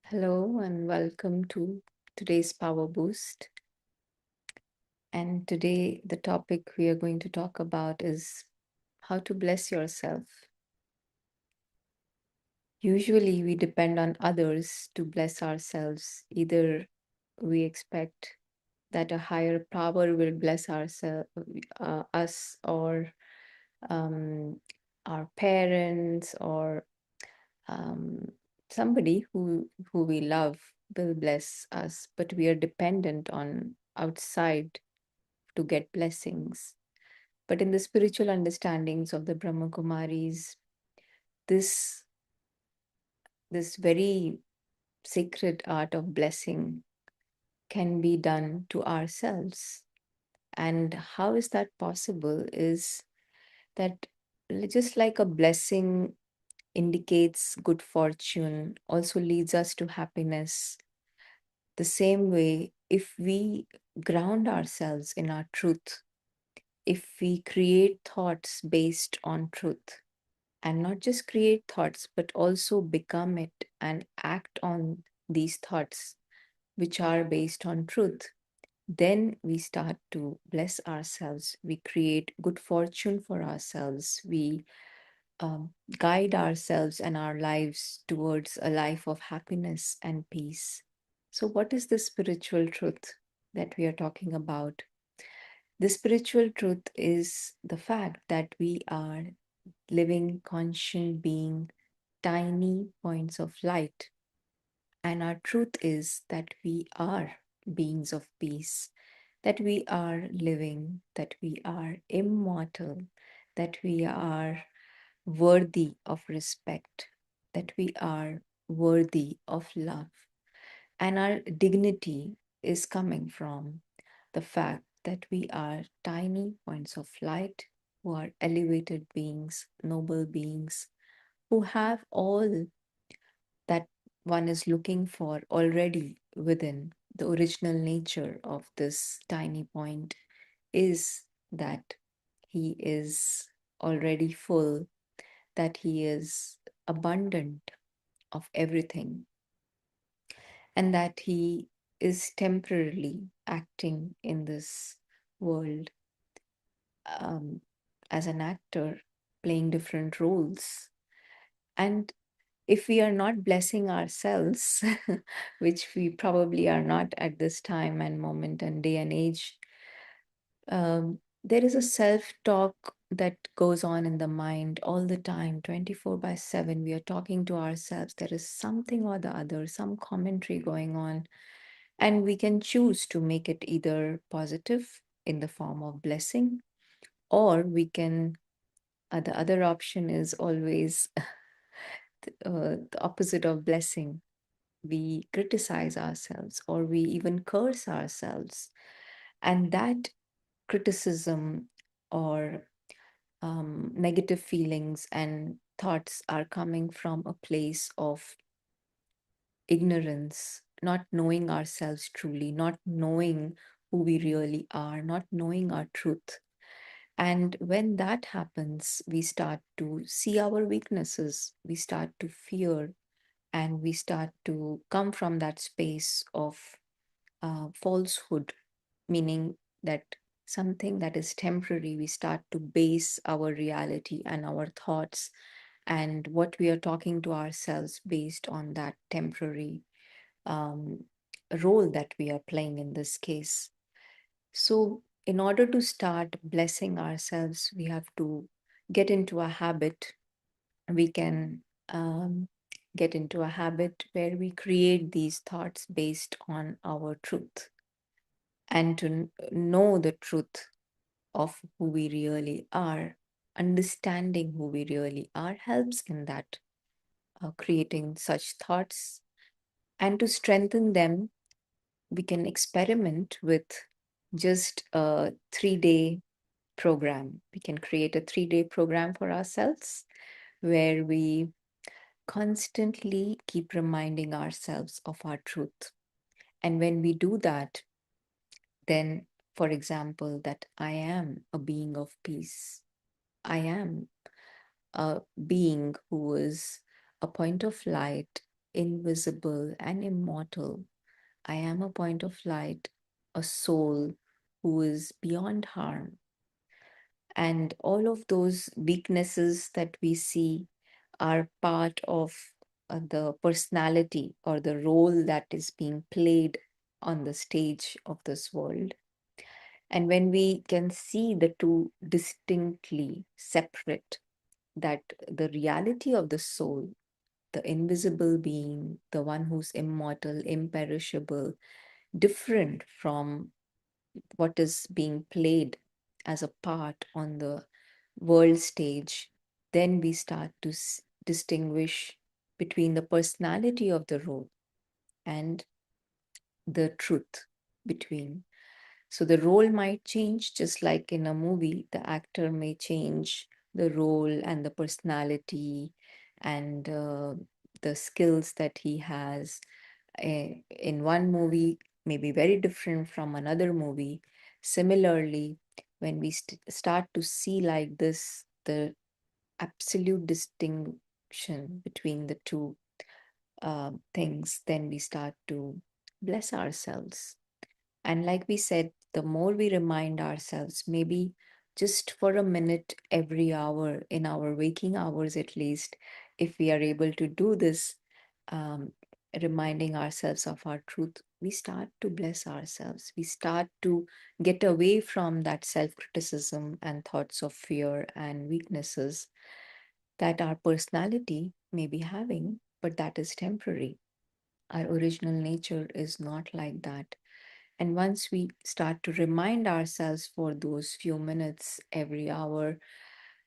Hello and welcome to today's Power Boost. And today, the topic we are going to talk about is how to bless yourself. Usually, we depend on others to bless ourselves. Either we expect that a higher power will bless us, or um, our parents, or um, somebody who we love will bless us, but we are dependent on outside to get blessings. But in the spiritual understandings of the Brahma Kumaris, this this very sacred art of blessing can be done to ourselves. And how is that possible? Is that just like a blessing indicates good fortune, also leads us to happiness. The same way, if we ground ourselves in our truth, if we create thoughts based on truth, and not just create thoughts, but also become it and act on these thoughts, which are based on truth, then we start to bless ourselves. We create good fortune for ourselves. We guide ourselves and our lives towards a life of happiness and peace. So, what is the spiritual truth that we are talking about? The spiritual truth is the fact that we are living, conscient being, tiny points of light. And our truth is that we are beings of peace, that we are living, that we are immortal, that we are worthy of respect, that we are worthy of love. And our dignity is coming from the fact that we are tiny points of light who are elevated beings, noble beings, who have all that one is looking for already within. The original nature of this tiny point is that he is already full, that he is abundant of everything, and that he is temporarily acting in this world um, as an actor, playing different roles. And if we are not blessing ourselves, which we probably are not at this time and moment and day and age, there is a self talk that goes on in the mind all the time, 24 by 7. We are talking to ourselves. There is something or the other, some commentary going on. And we can choose to make it either positive in the form of blessing, or we can, the other option is always the opposite of blessing. We criticize ourselves or we even curse ourselves. And that criticism or negative feelings and thoughts are coming from a place of ignorance, not knowing ourselves truly, not knowing who we really are, not knowing our truth. And when that happens, we start to see our weaknesses, we start to fear, and we start to come from that space of falsehood, meaning that something that is temporary, we start to base our reality and our thoughts and what we are talking to ourselves based on that temporary um, role that we are playing in this case. So, in order to start blessing ourselves, we have to get into a habit. We can get into a habit where we create these thoughts based on our truth, and to know the truth of who we really are. Understanding who we really are helps in that, creating such thoughts. And to strengthen them, we can experiment with just a 3 day program. We can create a 3 day program for ourselves where we constantly keep reminding ourselves of our truth. And when we do that, then, for example, that I am a being of peace, I am a being who is a point of light, invisible and immortal. I am a point of light, a soul who is beyond harm. And all of those weaknesses that we see are part of the personality or the role that is being played on the stage of this world. And when we can see the two distinctly separate, that the reality of the soul, the invisible being, the one who's immortal, imperishable, different from what is being played as a part on the world stage, then we start to distinguish between the personality of the role and the truth between. So the role might change, just like in a movie, the actor may change the role and the personality and the skills that he has. In one movie may be very different from another movie. Similarly, when we start to see like this, the absolute distinction between the two things, then we start to bless ourselves. And like we said, the more we remind ourselves, maybe just for a minute every hour, in our waking hours at least, if we are able to do this, um, reminding ourselves of our truth, we start to bless ourselves. We start to get away from that self criticism and thoughts of fear and weaknesses that our personality may be having, but that is temporary. Our original nature is not like that. And once we start to remind ourselves for those few minutes every hour,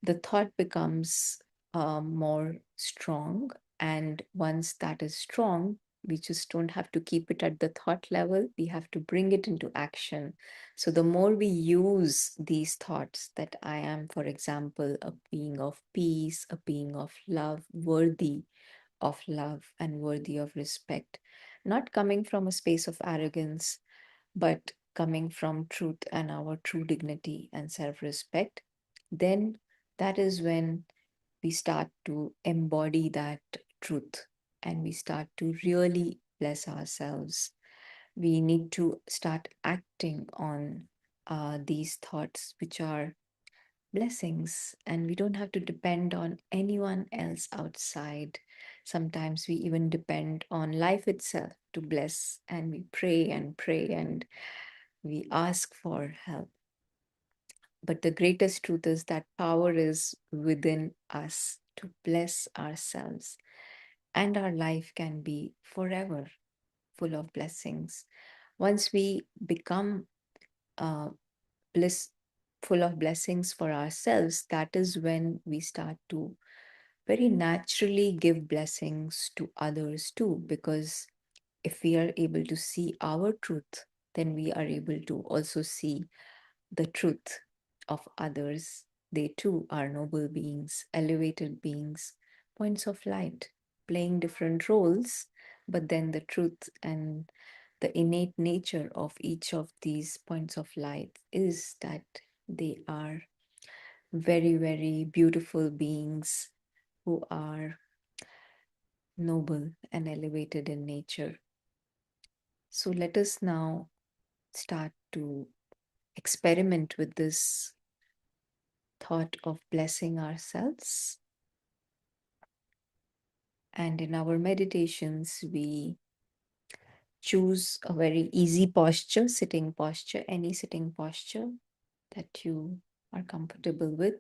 the thought becomes more strong. And once that is strong, we just don't have to keep it at the thought level. We have to bring it into action. So the more we use these thoughts that I am, for example, a being of peace, a being of love, worthy of love and worthy of respect, not coming from a space of arrogance, but coming from truth and our true dignity and self respect, then that is when we start to embody that truth and we start to really bless ourselves. We need to start acting on these thoughts, which are blessings, and we don't have to depend on anyone else outside. Sometimes we even depend on life itself to bless, and we pray and we ask for help. But the greatest truth is that power is within us to bless ourselves, and our life can be forever full of blessings. Once we become uh, bliss, full of blessings for ourselves, that is when we start to very naturally give blessings to others too. Because if we are able to see our truth, then we are able to also see the truth of others. They too are noble beings, elevated beings, points of light, playing different roles, but then the truth and the innate nature of each of these points of light is that they are very, very beautiful beings who are noble and elevated in nature. So let us now start to experiment with this thought of blessing ourselves. And in our meditations, we choose a very easy posture, sitting posture, any sitting posture that you are comfortable with.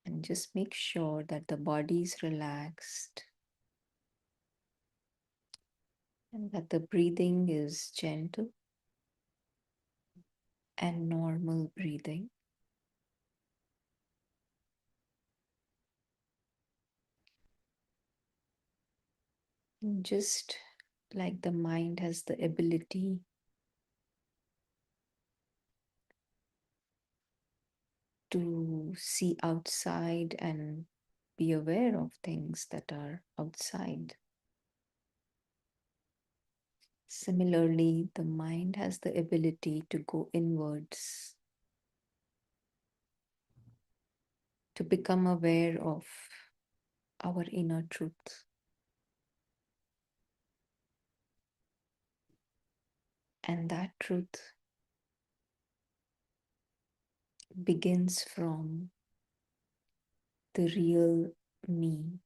And just make sure that the body is relaxed and that the breathing is gentle and normal breathing. And just like the mind has the ability to see outside and be aware of things that are outside. Similarly, the mind has the ability to go inwards to become aware of our inner truth. And that truth begins from the real me,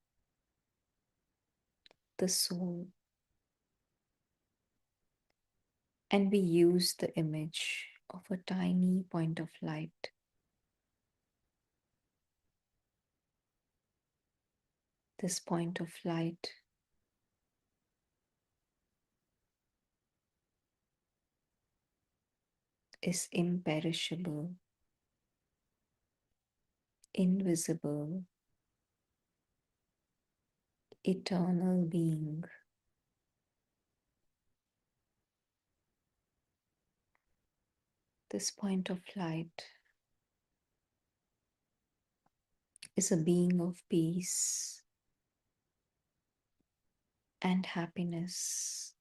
the soul. And we use the image of a tiny point of light. This point of light is imperishable, invisible, eternal being. This point of light is a being of peace and happiness.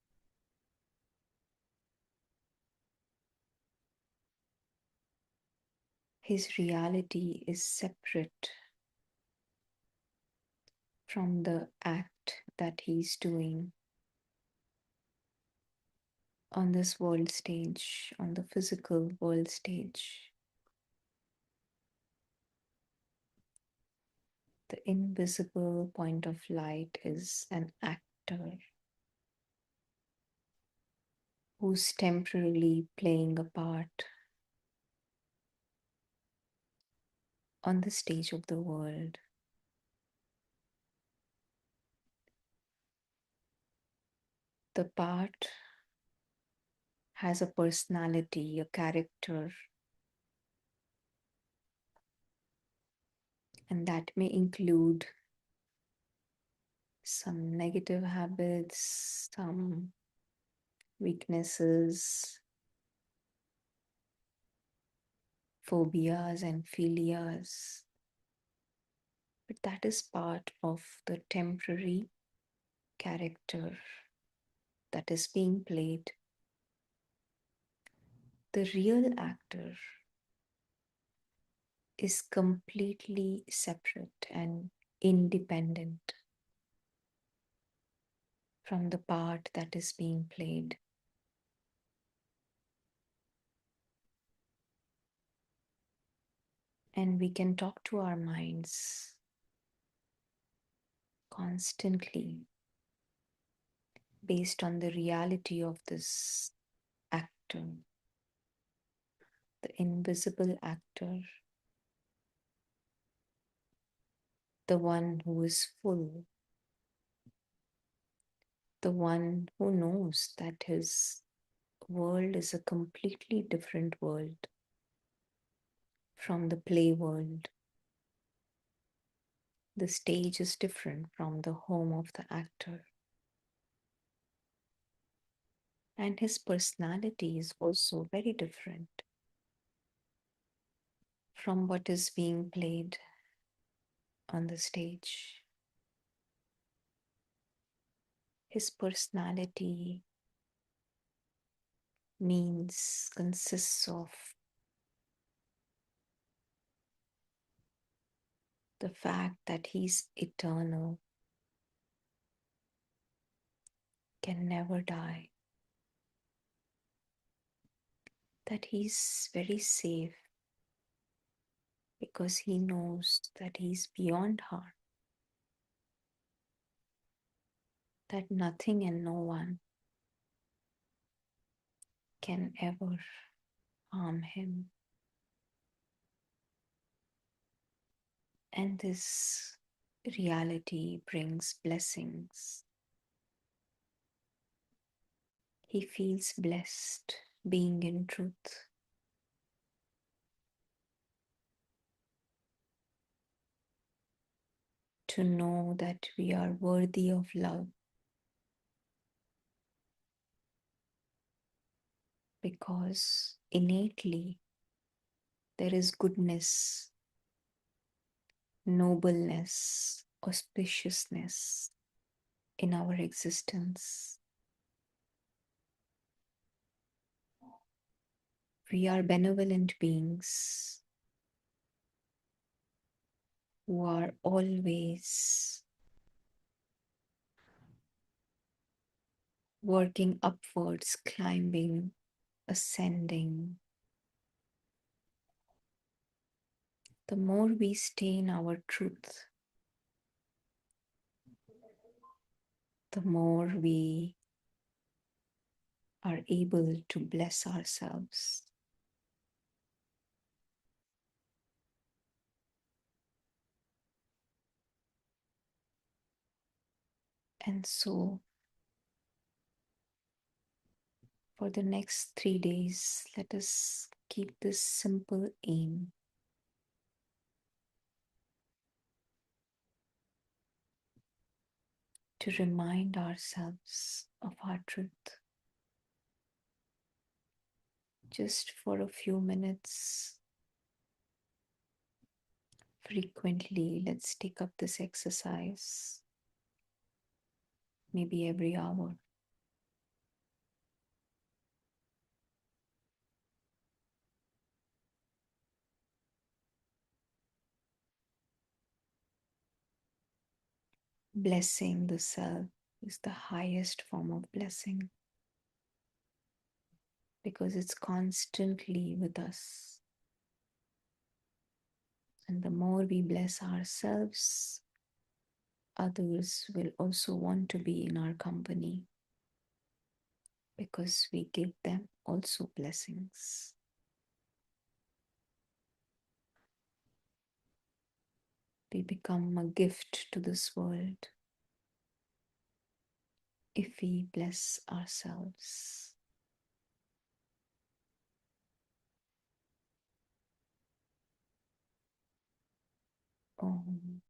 His reality is separate from the act that he's doing on this world stage, on the physical world stage. The invisible point of light is an actor who's temporarily playing a part on the stage of the world. The part has a personality, a character, and that may include some negative habits, some weaknesses, phobias, and philias. But that is part of the temporary character that is being played. The real actor is completely separate and independent from the part that is being played. And we can talk to our minds constantly based on the reality of this actor, the invisible actor, the one who is full, the one who knows that his world is a completely different world from the play world. The stage is different from the home of the actor. And his personality is also very different from what is being played on the stage. His personality consists of the fact that he's eternal, can never die, that he's very safe because he knows that he's beyond harm, that nothing and no one can ever harm him. And this reality brings blessings. He feels blessed being in truth. To know that we are worthy of love because innately there is goodness, nobleness, auspiciousness in our existence. We are benevolent beings who are always working upwards, climbing, ascending. The more we stay in our truth, the more we are able to bless ourselves. And so, for the next 3 days, let us keep this simple aim to remind ourselves of our truth. Just for a few minutes, frequently, let's take up this exercise, maybe every hour. Blessing the self is the highest form of blessing because it's constantly with us. And the more we bless ourselves, others will also want to be in our company because we give them also blessings. We become a gift to this world if we bless ourselves. Om